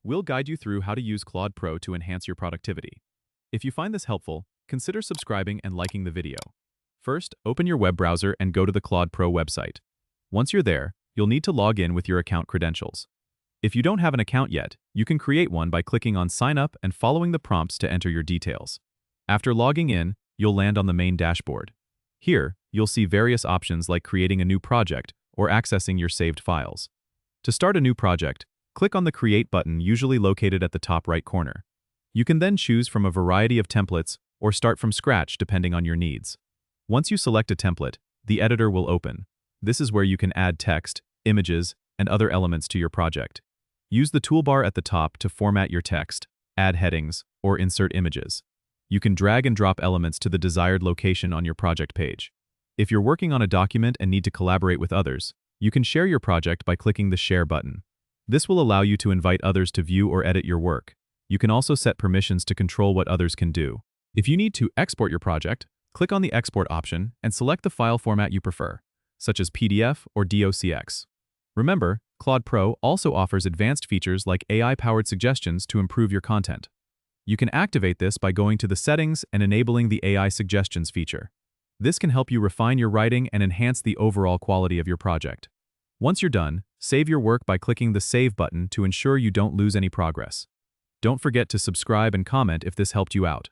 we'll guide you through how to use Claude Pro to enhance your productivity. If you find this helpful, consider subscribing and liking the video. First, open your web browser and go to the Claude Pro website. Once you're there, you'll need to log in with your account credentials. If you don't have an account yet, you can create one by clicking on Sign Up and following the prompts to enter your details. After logging in, you'll land on the main dashboard. Here, you'll see various options like creating a new project or accessing your saved files. To start a new project, click on the Create button usually located at the top right corner. You can then choose from a variety of templates or start from scratch depending on your needs. Once you select a template, the editor will open. This is where you can add text, images, and other elements to your project. Use the toolbar at the top to format your text, add headings, or insert images. You can drag and drop elements to the desired location on your project page. If you're working on a document and need to collaborate with others, you can share your project by clicking the Share button. This will allow you to invite others to view or edit your work. You can also set permissions to control what others can do. If you need to export your project, click on the Export option and select the file format you prefer, such as PDF or docx. Remember, Claude Pro also offers advanced features like AI-powered suggestions to improve your content. You can activate this by going to the settings and enabling the AI suggestions feature. This can help you refine your writing and enhance the overall quality of your project. Once you're done, save your work by clicking the Save button to ensure you don't lose any progress. Don't forget to subscribe and comment if this helped you out.